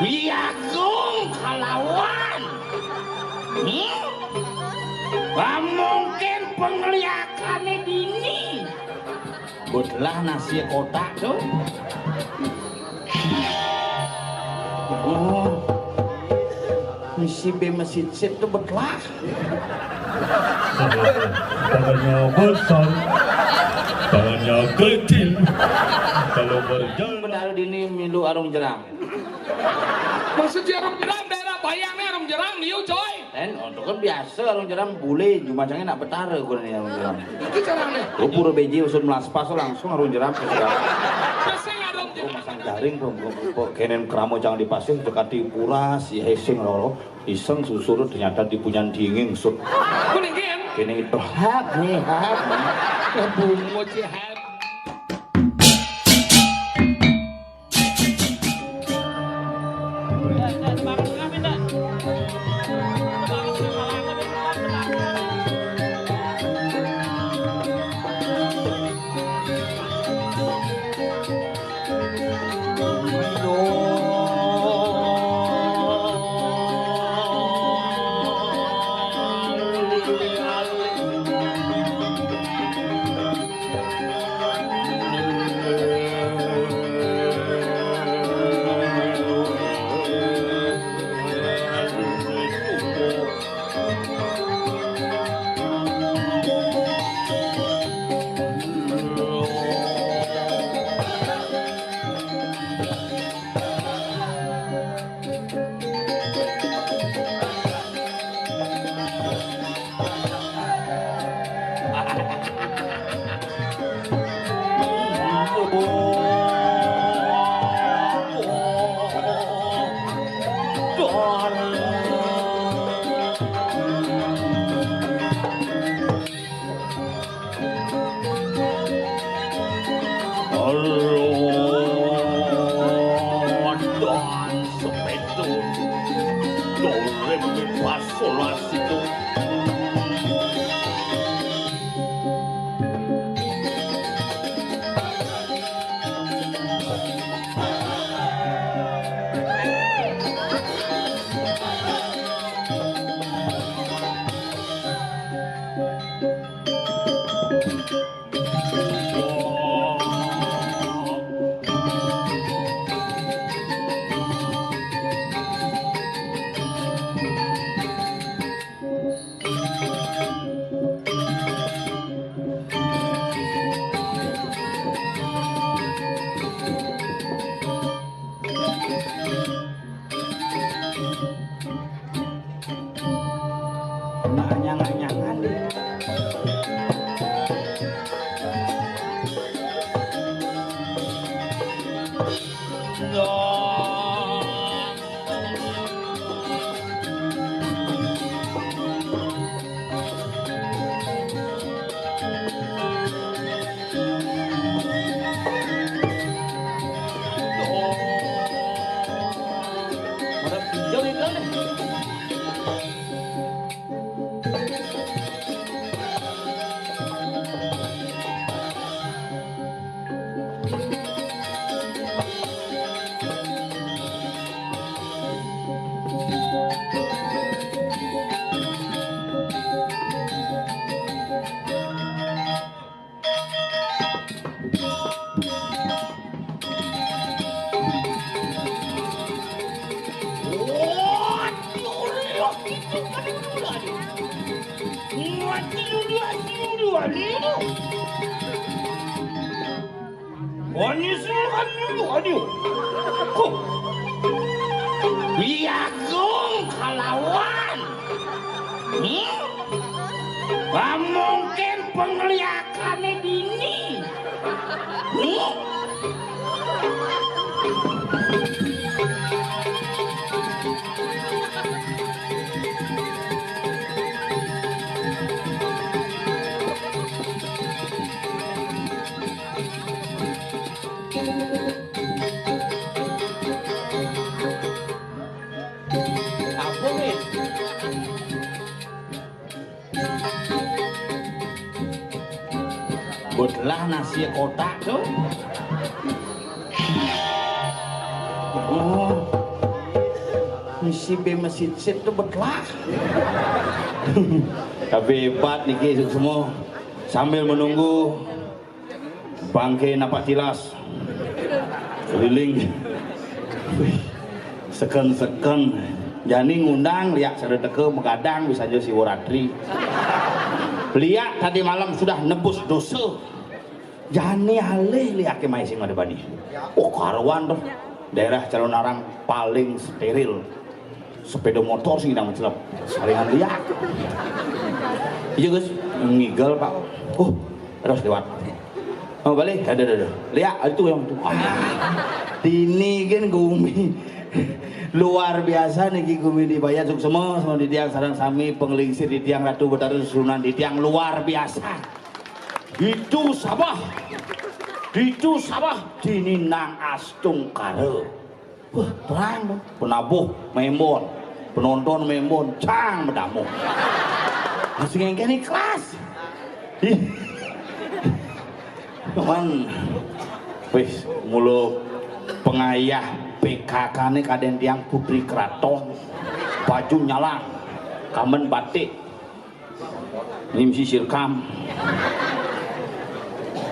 Wiagung kalawan. Mungkin penglihatannya dini. Budlah nasi kotak tuh. Oh, misi B masjid itu betlah. Tangannya besar, tangannya kecil. Kalau berjalan Benar dini milu arung jerang. Maksudnya arung jerang daerah bayangnya arung jerang niu coy. Dan untuk kan biasa arung jerang boleh, cuma jangan nak betara gue nih arung jerang. Iki caranya. Gue pura beji usun melaspas langsung arung jerang. Pesing arung Gue jerang. masang jaring kok kenen keramo jangan dipasing dekati pura si hesing loro iseng susur ternyata dipunyan dingin sut Kuningin. kene itu hap nih hap Bungo cihat. Wiagung kalawan. Mungkin penglihatannya dini. Budlah nasi kotak tuh. misi be masjid itu betlah. Tapi hebat niki semua sambil menunggu bangke napak tilas keliling. Seken-seken jani ngundang liak sadedeke megadang bisa aja si Woratri. Liak tadi malam sudah nebus dosa. Jani alih liak ke mai sing ngadepani. Oh karuan tuh. Daerah Calonarang paling steril. Sepeda motor sing ndang mencelep. Saringan liak. Iya guys, ngigel Pak. Oh, terus lewat. Oh balik, ada. Lihat itu yang itu. Ini kan Gumi luar biasa nih Gumi dibayar semua di tiang sarang sami penglingsir di tiang Ratu Betara Sunan di tiang luar biasa. Itu Sabah dininang astung kare. Wah terang penabuh memon penonton memon cang medamu. Masih ngengken ikhlas. Cuman wis mulu pengayah PKK nih kaden tiang putri keraton baju nyalang kamen batik nimsi sirkam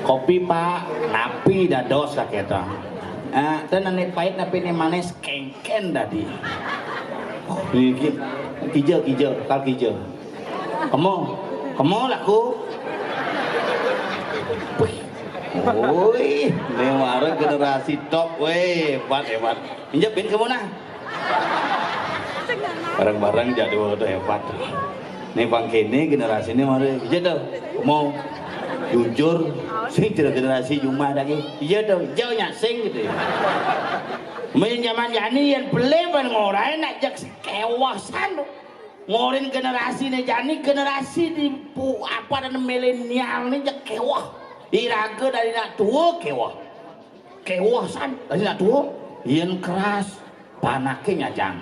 kopi Pak napi dados kaketa dan nenek pahit napi ne manis kengken tadi ini kijel kal kijel kamu laku woi, ini generasi top, weh, hebat. Injak bin kamu nah. Barang-barang jadwal udah hebat. Nih bang kini generasi ini mari, iya dong. Mau jujur, sing generasi Jumah lagi, iya dong. Jauhnya sing gitu. Main zaman jani yang beleban ngorai nak jak kewasan. Ngorin generasi nih jani generasi di apa dan milenial nih jak kewah. Iraga dari nak tua kewah san dari nak tua yen keras panake nyajang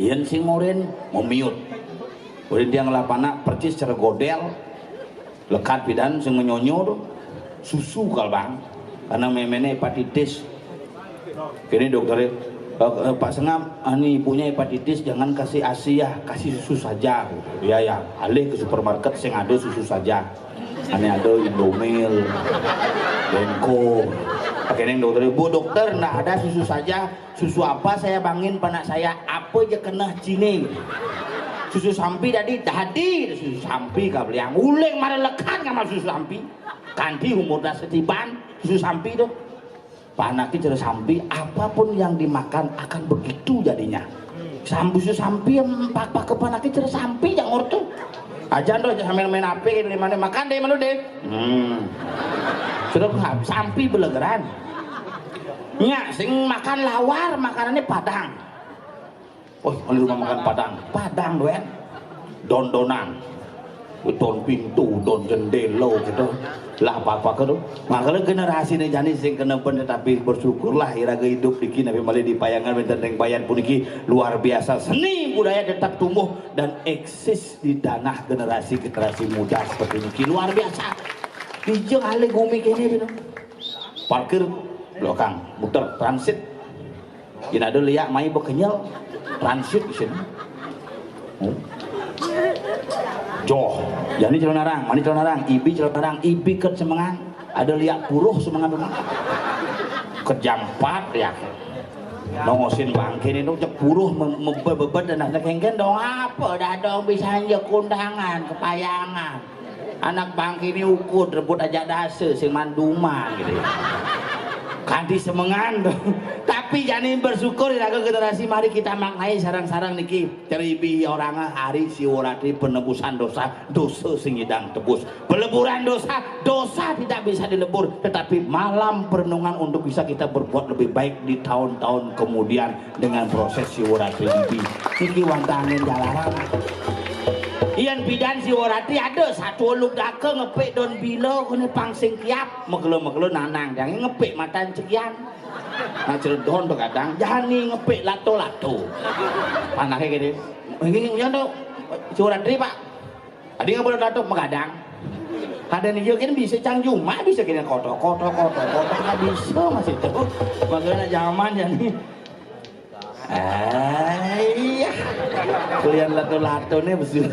yen sing moren memiut udah dia ngelapana percis secara godel lekat bidan sing menyonyo tuh susu kalbang karena memene hepatitis kini dokter Pak Sengam ini ibunya hepatitis jangan kasih ASI ya kasih susu saja ya alih ke supermarket sing ada susu saja ane ada Indomil, Denko. Pakai neng dokter, bu dokter, nah ada susu saja. Susu apa saya bangin panak saya? Apa aja kena cini? Susu sampi tadi susu sampi kau beli yang uleng mana lekan kamal susu sampi. Kanti umur dah setiban susu sampi tuh. Panaki cara sampi, apapun yang dimakan akan begitu jadinya. Susu sampi yang pak panaki cara sampi jangan ortu. Ajan doh sambil main HP ini mana makan deh malu deh. Sudah sampai belegeran. Nya sing makan lawar makanannya padang. Oh, ini rumah makan padang doen. Don-donan. Don pintu, don jendela gitu. Lah apa-apa gitu. Makanya generasi ini jadi sing kena tetapi bersyukurlah iraga hidup diki nabi malih di payangan benteng bayan puniki luar biasa seni budaya tetap tumbuh dan eksis di tanah generasi muda seperti ini luar biasa. Dijeng ale Gumi kene bino. Parkir belakang, muter transit. Yen ada liak mai bekenyel transit di sini. Joh, jadi Calonarang, mani Calonarang, ibi ket semangan, ada liak puruh semangan rumah. Kejam 4 ya. Nongosin bangkin itu cek puruh membebet dan anak kengken dong apa dah dong bisa aja kundangan kepayangan. Anak bangkin ini ukur rebut aja dase sing manduma gitu. Kanti semengan dong. Tapi jani bersyukur iraga generasi mari kita maknai sarang-sarang niki ceribi orangnya hari si Woratri penebusan dosa sing nyidang tebus peleburan dosa tidak bisa dilebur tetapi malam perenungan untuk bisa kita berbuat lebih baik di tahun-tahun kemudian dengan proses si Woratri niki wantangin jalanan ian bidan si Woratri ada satu luk dake ngepek don bilo kene pangsing kiap megelo nanang jangan ngepek matan cekian nah Cirebon tuh kadang jani ngepek lato panahnya gini ini tuh si Woratri Pak tadi nggak boleh lato megadang kadang hijau kan bisa cangjung mah bisa gini kotor nggak bisa masih tuh makanya zaman jani Ayah, kalian lato-lato nih besul.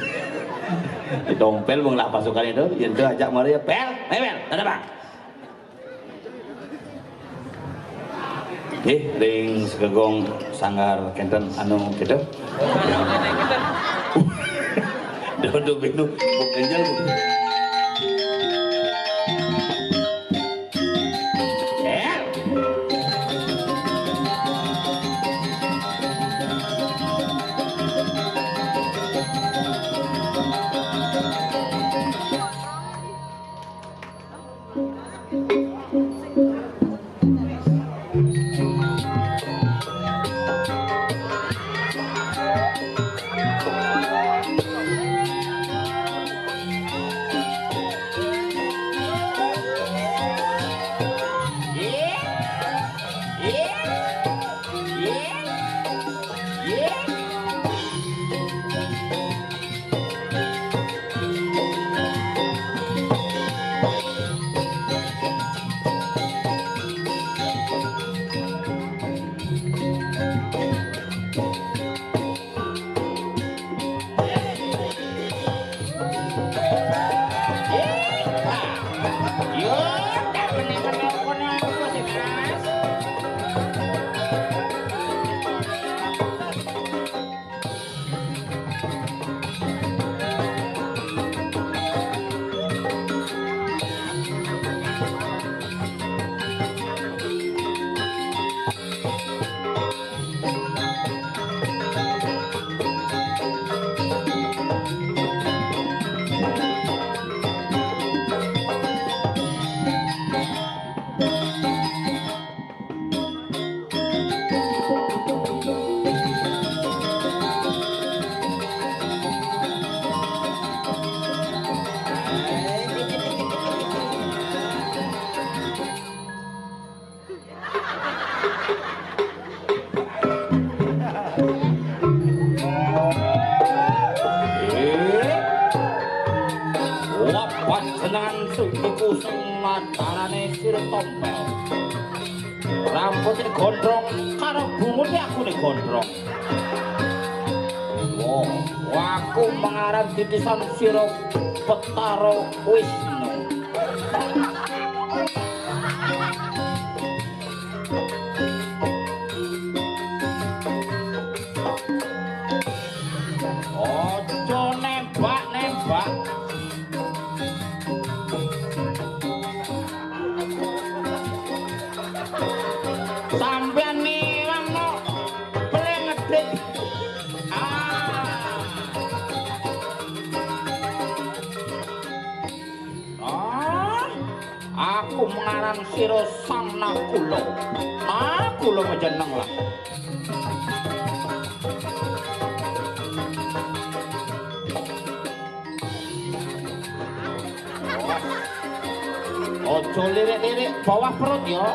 Di dompel bang lah pasukan itu, yang itu ajak Maria, pel, ada bang. Ring segegong sanggar kenten anu gitu. Duduk minum, bukan jalan. Rambutnya gondrong, karo bumbunya aku nih gondrong. Aku mengarang titisan sirop Petaro Wisnu. Ojo nembak. Sampeyan nilang no plengedit. Aku mengarang sira sang Nakula. Nakula menjeneng lah. Ojo lirik-lirik bawah perut ya.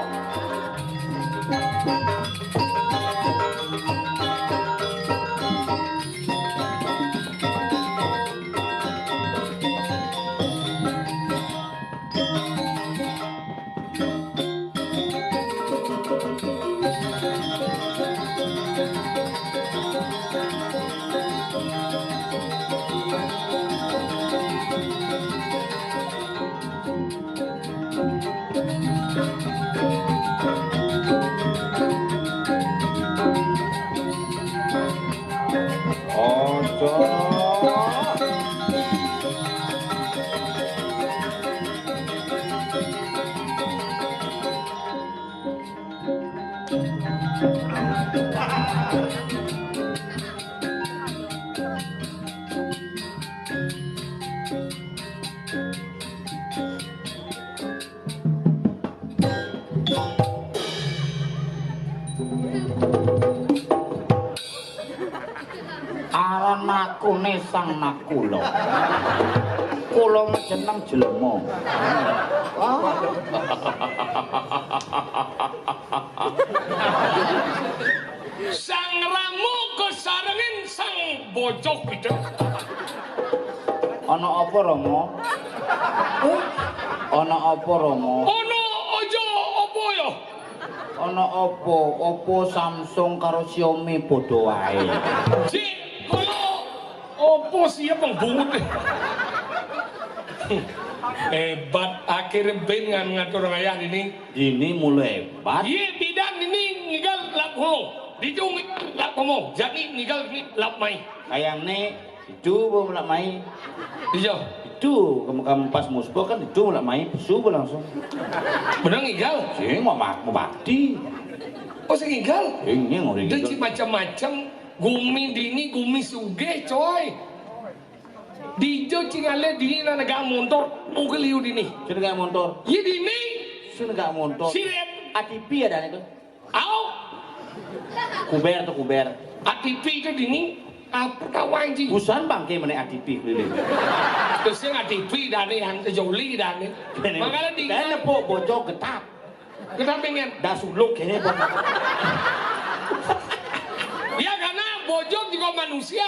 Aran aku ne sang Nakula. Kula menjeneng Jelema. Sang Ramu kesarengin sang bojok itu. Ana apa Rama? Ana apa Rama? Ana aja apa ya? ngono Oppo, Samsung karo Xiaomi padha wae. Cik, kalau Oppo siap pengbungut deh. Hebat, akhirnya ben ngatur ayah ini. Ini mulai hebat. Iya, bidan ini ngigal lap ngomong. Dijung lap ngomong. Jadi ngigal lap mai. Kayaknya itu belum lak mai. Iya. Itu kamu pas musbah kan itu lak mai pesu langsung. Bener ngigal? Sing mau bakti. Oh, sing ngigal? Ini ngori. Dia macam-macam. Gumi dini, gumi suge, coy. Dijo cingale dini na naga motor, ungkel liu dini. Sini gak motor. Iya dini. Sini gak motor. Sini. ATP ada itu. Au. Kuber atau kuber. ATP itu dini. Apa kawan ji? Busan bangke mana ATP keliling. Terus yang ATP dan yang kejoli dan makanya di. Karena bocor getak. Kita pengen. Dah suluk kene pun. Ya karena bojok juga manusia.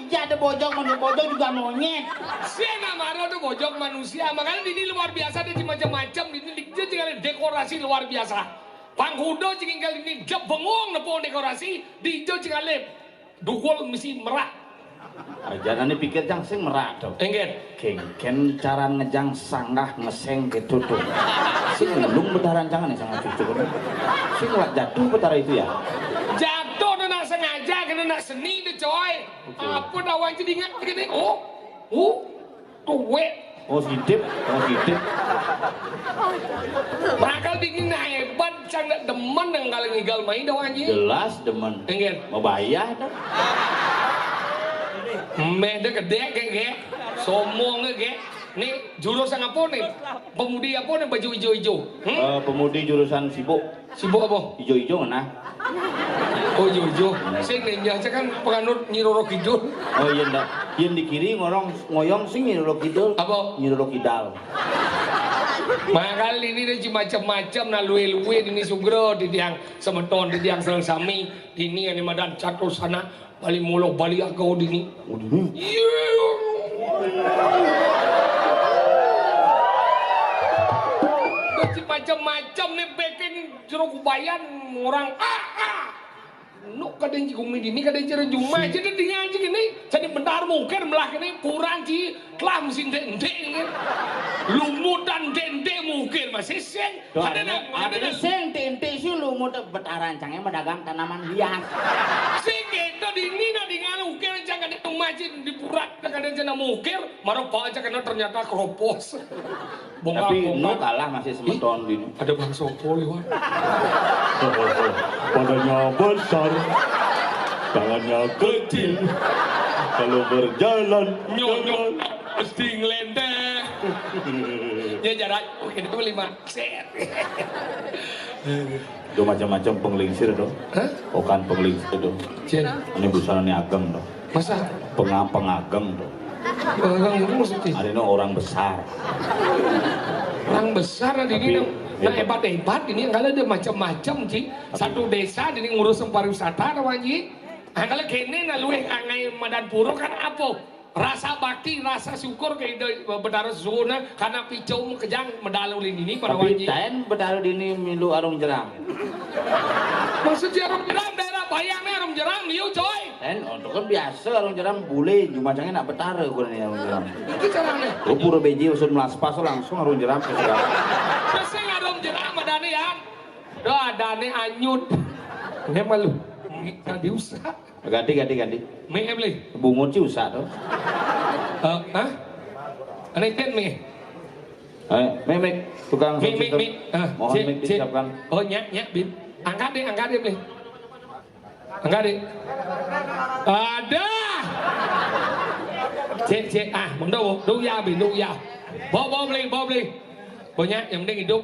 Iya ada bojok juga monyet. Siapa marah tuh bojok manusia. Makanya ini luar biasa dia macam-macam. Ini dia tinggal dekorasi luar biasa. Pangkudo tinggal ini dia bengong nepon dekorasi. Dijo tinggal dukul misi merak. Jangan pikir jang sing merak tuh. Enggak. Ken cara ngejang sanggah ngeseng gitu tuh. Sing ngelung betaran jangan nih sangat cucu. Sing ngelak jatuh betara itu ya. Jatuh dan sengaja kena seni deh coy. Apa dawan jadi ingat gini? Tuwe. Oh sedip. Bakal dingin hebat, sangat demen yang kali ngigal main dawan ji. Jelas demen. Enggak. Mau bayar tuh. Mede gede kayak somong kayak nih jurusan apa nih pemudi apa nih baju hijau-hijau Pemudi jurusan sibuk apa hijau-hijau mana oh hijau sing ninja kan penganut Nyi Roro Kidul oh iya ndak yang di kiri ngoyong sing Nyi Roro Kidul apa Nyi Roro Kidal makal ini dia macam-macam na luwe-luwe ini sugro di tiang semeton di tiang selsami ini yang madan catur sana balik mulok balik agau dini. Macam-macam nih bikin jeruk kubayan orang nuk kadang jigumi dini kadang jeruk jumai jadi dia aja gini jadi bentar mungkin melah ini kurang ji kelah mesin dende lumut dan dende mungkin masih sen ada sen dende sih lumut betaran cangnya mendagang tanaman hias sih gitu dini na dengan ukir jangan itu majin di purat kadang jangan mungkin marah aja karena ternyata keropos tapi nuk kalah masih semeton dini ada bang sopo lewat Badannya besar, tangannya kecil. Kalau berjalan, nyonyok pasti ngelendeh. Ya jarak mungkin itu 5 set. Itu macam-macam penglingsir dong. Hah? Bukan penglingsir dong. Jen. Ini busana ini ageng dong. Masa? Pengageng dong. Orang itu maksudnya? Ada ini orang besar. Orang besar ini nah hebat-hebat ini kalau ada macam-macam sih. Satu desa ini ngurus pariwisata kawan ji. Kalau kene na luwih angai madan puro kan apa? Rasa bakti, rasa syukur ke bedara zona karena picau kejang medalu ini para Tapi wanji. tain bedalu dini milu arung jeram. Maksudnya arung jeram daerah bayangnya arung jeram liu coy. Tain untuk kan biasa arung jeram boleh cuma jangan nak betara kurang ini arung jeram. Itu caranya. Pura beji usut melaspas langsung arung jeram ke jeram. Terus arung jeram adane ya. Doa adane anyut. Nggak malu. Nggak diusah. Ganti. Me beli. Bungut sih usah tuh. Hah? Aneh kan me. Memek tukang Mi. mohon mik disiapkan. Oh nyak bin. Angkat deh beli. Angkat deh. Ada. Cek mundur ya bin ya. Bawa beli. Banyak yang penting hidup.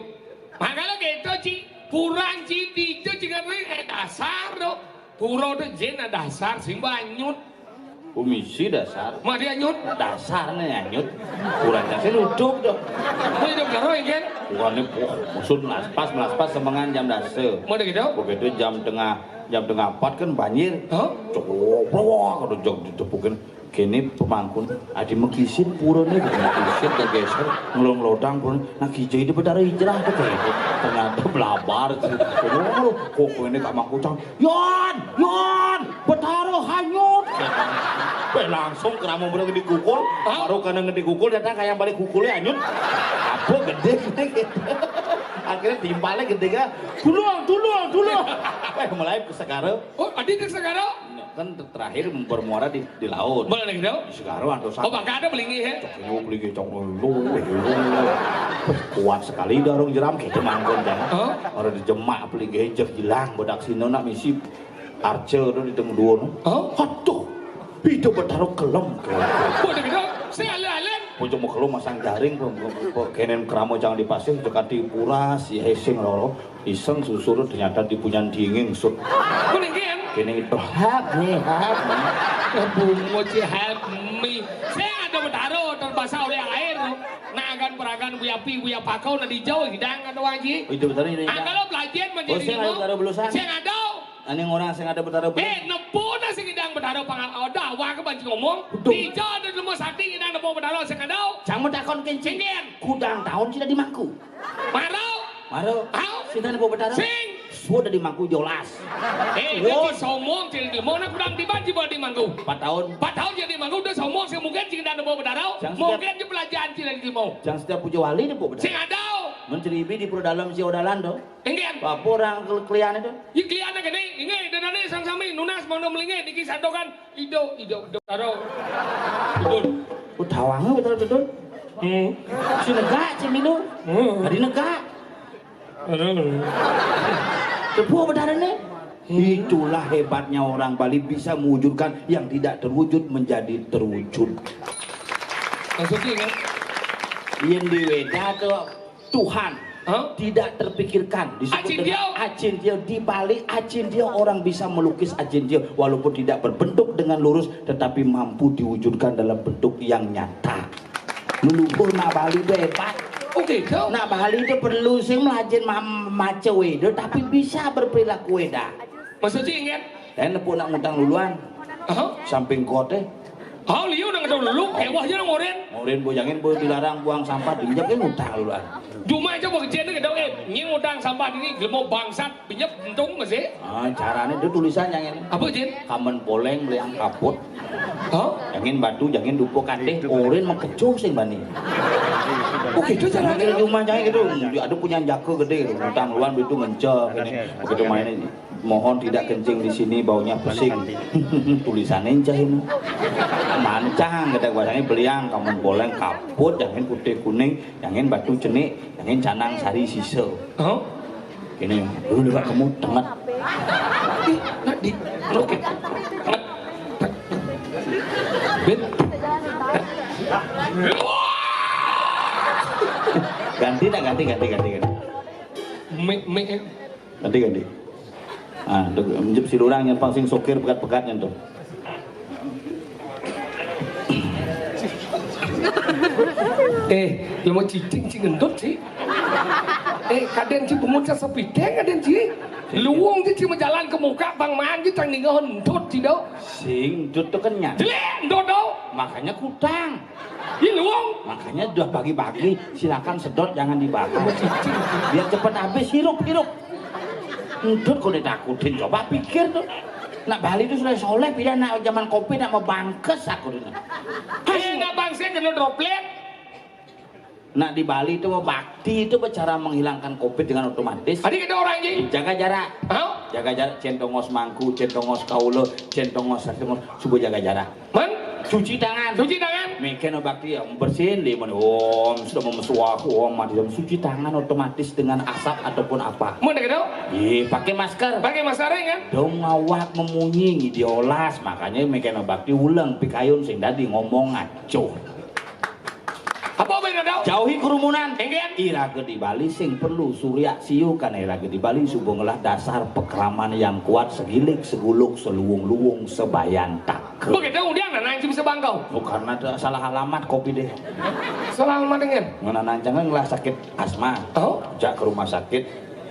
Makanya gitu Ci, kurang Ci di itu jika dasar dong. Puro tuh jen dasar sing banyut. Komisi dasar. Mah dia nyut. Dasarnya nyut. Kurang dasar ludup dong. Mau hidup karo kan? Bukan ini maksud melaspas semangan jam dasar. Mau gitu? Begitu jam tengah 4 kan banjir. Hah? Coba kalau jog ditepukin kene pemangkun adi mekisin purone mekisin kegeser ngelong-lodang pun nah kijai di betara hijrah tuh kayak ternyata belabar kok ini gak mangkucang yon betara hanyut langsung keramu bener dikukul baru karena ngedikukul datang kayak balik kukulnya hanyut apa gede gitu akhirnya timpalnya gede kan dulu mulai ke Sekarau oh adik ke Sekarau kan terakhir bermuara di laut. Boleh lagi dong? Di Sekarang atau oh bangka ada belingi ya? Belingi kuat sekali dorong jeram kayak manggon jangan. Orang dijemak belingi jek hilang bodak sino nak misi archer di tengah dua. Aduh, itu bertaruh kelem. Boleh lagi dong? Saya alih-alih. Pucuk mau kelem masang jaring, kenen keramo jangan dipasang, dekat di pura si hesing lolo, iseng susur ternyata dipunyan dingin sud. Boleh kan? Kini itu help me. Bungo ci help me. Saya ada bertaruh terbasah oleh air. Nah akan peragan buya pakau na di jauh hidang ada wajib. Itu betul ini. Kalau belajar menjadi saya ada bertaruh belusan. Saya ada. Ani orang saya ada bertaruh. Nepo na sing hidang bertaruh pangal oda wa ke banci ngomong. Di jauh ada lemah sakti hidang nepo bertaruh saya ada. Jangan takon kencing. Kudang tahun sudah di mangku. Maro. Sini nepo bertaruh. Sing. Sudah di mangku jelas. Jadi somong jadi lemah nak kudang dibanci bawa di mangku. 4 tahun. 4 tahun jadi mangku udah somong sih mungkin sing hidang nepo bertaruh. Mungkin je pelajaran sih lagi mau. Jangan setiap puja wali nepo bertaruh. Sing ada. Menceribi di pura dalam si odalan do. Enggak. Apa orang klian itu? Ya klian gini, inge dan ane sang sami nunas mau melinge diki sandokan ido taro. Betul. Utawangnya betul. Si negak cemino. Hari negak. Sebuah bedaran nih. Itulah hebatnya orang Bali bisa mewujudkan yang tidak terwujud menjadi terwujud. Maksudnya kan? Yang di Weda tuh Tuhan tidak terpikirkan disebut dengan Acindio. Di Bali Acindio orang bisa melukis Acindio walaupun tidak berbentuk dengan lurus tetapi mampu diwujudkan dalam bentuk yang nyata. Leluhur nak Bali itu hebat. Oke, nak Bali itu perlu sih melajin maca Weda tapi bisa berperilaku Weda. Maksudnya ingat? Dan nepuk nak ngutang duluan. Samping kote. Liu udah ngedol dulu, hewahnya dong Ngorin bojangin dilarang buang sampah pinjam kan ngutang duluan. Cuma aja mau kejadian ngedol nying ngutang sampah ini mau bangsat pinjam untung masih. Caranya itu tulisan yang ini. Apa Jin? Kamen poleng beli yang kaput. Jangan batu, jangan dupuk kadeh. Orin mengkecuh sih bani. Oke itu caranya. Cuma jangan gitu. Ada punya jago gede gitu. Ngutang duluan itu ngencok ini. Begitu main ini. Mohon tidak kencing di sini baunya pusing. Tulisannya jahin. Mancang kata bahasanya beliang kamu boleh kaput jangan putih kuning jangan batu cenik jangan canang sari siso. Gini dulu lewat kamu tengat. Di oke. Ben. Ganti. Ganti. Menjep si lurang yang paling sokir pekat-pekatnya tuh. Yang mau cicing gendut sih. Kadang sih pemuda sepi kadang sih. Luwung sih cuma jalan ke muka bang man sih tang ninggal gendut sih do. Sing gendut tuh kenyang. Jelek gendut do. Makanya kutang. Ini luwung. Makanya udah pagi-pagi silakan sedot jangan dibakar. Biar cepat habis hirup. Gendut kok ditakutin coba pikir tuh. Nak Bali itu sudah soleh pindah nak zaman kopi nak mau bangkes aku tuh. Nak bangsa kena droplet. Nak di Bali itu mau bakti itu cara menghilangkan COVID dengan otomatis. Adik ada orang ini. Jaga jarak. Jaga jarak. Centongos mangku, centongos kaulo, centongos saktimos. Subuh jaga jarak. Cuci tangan. Mungkin bakti yang bersihin limon. Sudah memesuah. Mati cuci tangan otomatis dengan asap ataupun apa. Mana gitu? Pakai masker. Pakai masker kan? Dong ngawak memunyi diolas makanya mungkin bakti ulang pikayun sing tadi ngomong ngaco. Apa bener dong? Jauhi kerumunan. Enggen. Irage di Bali sing perlu surya siu kan irage di Bali subenglah dasar pekraman yang kuat segilik seguluk seluwung-luwung sebayan tak. Begitu udah nanya bisa bangkau. Karena salah alamat kopi deh. Salah alamat dengan? Ngana nancang ngelah sakit asma. Jak ke rumah sakit,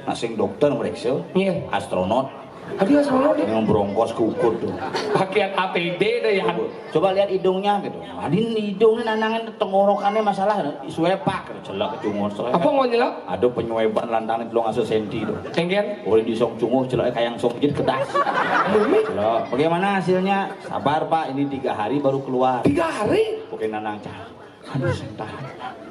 nasing dokter meriksa. Iya. Astronot. Tadi asal dia. Yang bronkos kukur tuh. Pakaian APD deh ya. Coba lihat hidungnya gitu. Adin hidungnya nanangin tenggorokannya masalah suepak gitu. Celak kecungur. Apa mau nyelak? Ada penyueban lantangan itu ngasih senti tuh. Enggen. Boleh disong cunguh celak kayak yang song jid kedas. Celak. Bagaimana hasilnya? Sabar Pak, ini 3 hari baru keluar. 3 hari? Oke nanang cah. Aduh sentah.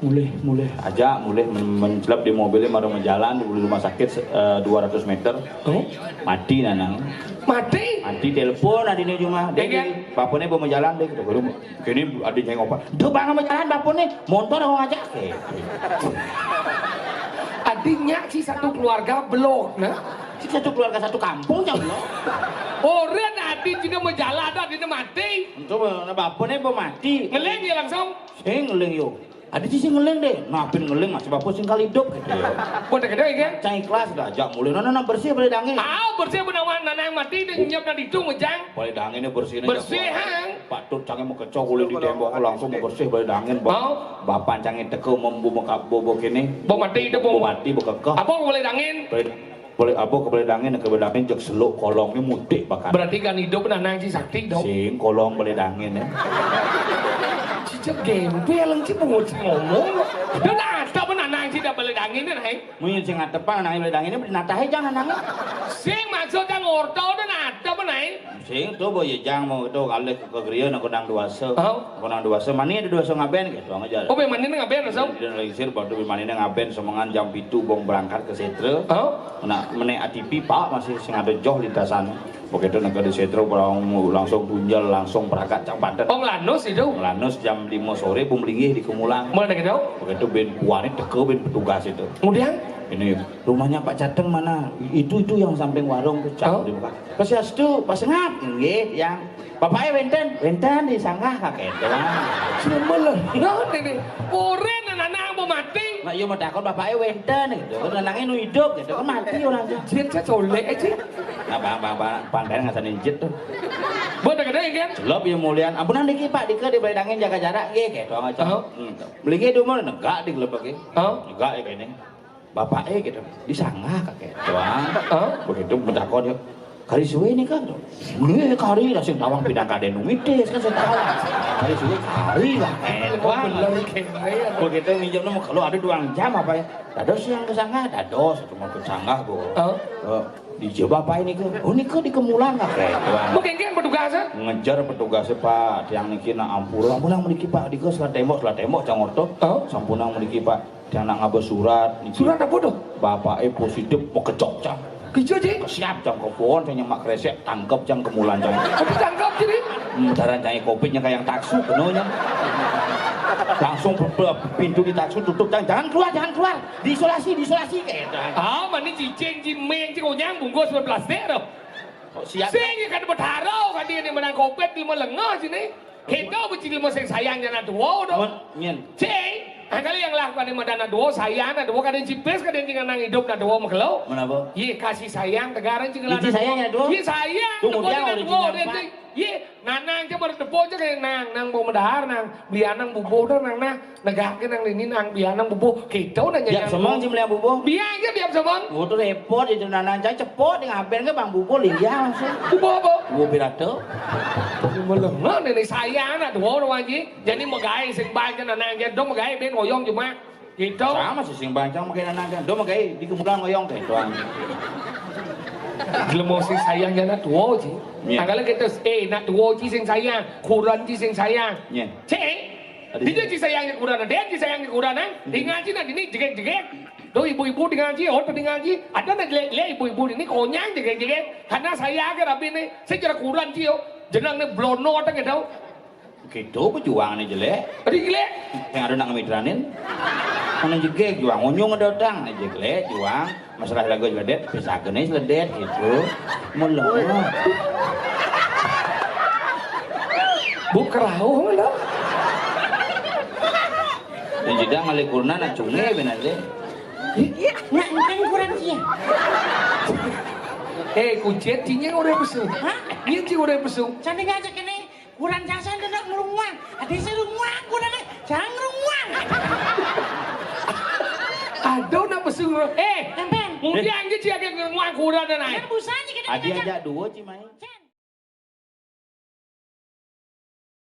Mulai aja mencelap di mobilnya baru menjalan di rumah sakit 200 meter. Oh? Mati nanang. Mati? Mati telepon adine cuma. Dek, bapaknya mau jalan deh gitu. Kini adiknya ngopat. Duh bang mau jalan bapaknya motor aku ngajak. Adiknya si satu keluarga belum, nah? Si satu keluarga satu kampung jauh loh. Orang adik tidak mau jalan, adiknya mati. Coba bapaknya mau mati. Ngeleng ya langsung. Ngeleng yo. Ada sih ngeleng deh, napin ngeleng masih bapak sing kali hidup gitu ya. Buat gede kan? Cai kelas dah, ajak mulai nana bersih boleh dangin. Bersih benawan nana yang mati dan nyiap nadi itu ngejang. Boleh dangin ini bersih. Bersih hang. Pak Tut canggih mau kecok boleh di tembok langsung mau bersih boleh dangin. Bapak canggih teko membu muka bobo kini. Bo mati itu bo mati bo kekeh. Apa boleh dangin? Boleh apa boleh dangin jek seluk kolongnya mudik bakal. Berarti kan hidup nana yang si sakti dong. Sing kolong boleh dangin ya. Cicak gembel sih pengut ngomong. Dan ada pun anak yang tidak boleh dangin nih. Mungkin sing ngadepan anak boleh dangin ini natahe jangan anak. Sing maksudnya ngorto dan ada pun nih. Sing tuh boy jang mau itu kali ke grieu nak kodang duase. Kodang duase mani ada duase ngaben gitu aja. Oh bemani ngaben langsung. Di realisir baru bemani ngaben semangan jam 7 bong berangkat ke Setre. Nah menek ATP Pak masih sing ada joh lintasan. Begitu negara di Setro langsung tunjal langsung perangkat cang Banten. Oh Lanus itu? Lanus jam 5 sore bumlinggih di Kemulang. Mulai dari itu? Begitu ben kuarit teke ben petugas itu. Kemudian? Ini rumahnya Pak Cateng mana? Itu yang samping warung tuh cak dibuka. Pas itu pas ngap nggih yang bapaknya wenten disanggah kakek doang. Sebelah. Nah ini oren anak mau mati. Mak yo mau takon bapaknya wenten gitu. Kan anaknya nu hidup gitu kan mati orangnya. Dia colek aja. Nah bang pandai ngasanin jit tuh. Buat gede kan? Celop yang mulian. Ampunan diki Pak dike di beledangin jaga jarak nggih kayak doang aja. Belinya dulu negak di gelebek. Negak ya kayaknya. Bapaknya gitu disanggah kakek doang. Begitu mentakon yuk. Kali suwe ini kan, nggak kari lah sing tawang pindah kaden numitis kan saya tahu. Kali suwe kari lah, begitu minjem nomor kalau ada 2 jam apa ya? Dados yang kesanggah, dados cuma kesanggah bu. Dicoba apa ini ke? Oh ini ke di Kemulang kakek. Mungkin kan petugasnya? Ngejar petugasnya Pak, yang niki nak ampun meniki Pak, dike setelah tembok cang orto. Sampunang meniki Pak, yang nak ngabes surat. Surat apa tuh? Bapaknya positif mau kecok cang. Kecok sih? Siap cang kopon, saya nyemak kresek, tangkep cang Kemulan cang. Tapi tangkap jadi? Cara cang kopinya kayak yang taksu penuhnya. Langsung pintu di taksu tutup cang, jangan keluar, diisolasi kayak gitu. Mani cicing, cimeng, cikonyang bungkus 11 deh. Siap. Sing kan bertaruh kan dia menang kopet di melengah sini. Kita becil mau sayangnya na dua dong. Nyen. Cing. Kali yang lakukan di madana dua sayang na dua kadang cipes kadang jangan nang hidup na dua makelo. Menapa? Ye kasih sayang tegaran cing Iji sayangnya dua. Ye sayang. Kemudian original Pak. Ye nanang coba depo aja kayak nang mau mendahar nang bianang bubuh dah nang negakin nang ini nang bianang bubuh kita udah nyanyi. Biar semang sih melihat bubuh. Biar aja biar semang. Itu repot itu nanang cang cepot ngapain ke bang bubuh liya langsung. Bubuh apa? Bubuh pirato. Melengah ini sayang na dua orang aja. Jadi magai sing banyak nanang jadi dong magai ben ngoyong cuma gitu. Sama sih sing bancang makin nanang kan. Do magai di Kemulang ngoyong kayak doang. Gelemo sing sayang ya nak dua je. Kalau kita nak dua je sing sayang, kurang je sing sayang. Cek, dia je sayang kurang, dia je sayang kurang. Di ngaji nak ini jegek. Do ibu-ibu di ngaji, orang di ngaji, ada nak le ibu-ibu ini konyang jegek. Karena saya ke rabi ni, saya kira kurang je. Jenang ni blono tak kita. Gitu perjuangannya jelek. Adi jelek. Yang ada nak ngemitranin. Mana jegek juang, onyong ada datang, jelek juang. Masalah lagu ledet, bisa genis ledet gitu. Melengah. Bukrau mana? Dan jeda ngalikurna nak cunge benar deh. Nak kan kurang sih. Kucet cinya udah pesung. Hah? Iya sih udah pesung. Cantik aja kene. Kurang jasa nak ngerumuan. Ada saya rumuan kurang jangan ngerumuan. Ada nak pesung. Tempen. Kemudian gitu ya ngurang kurang dan Kan busanya kita Adi ajak dua Cimahi.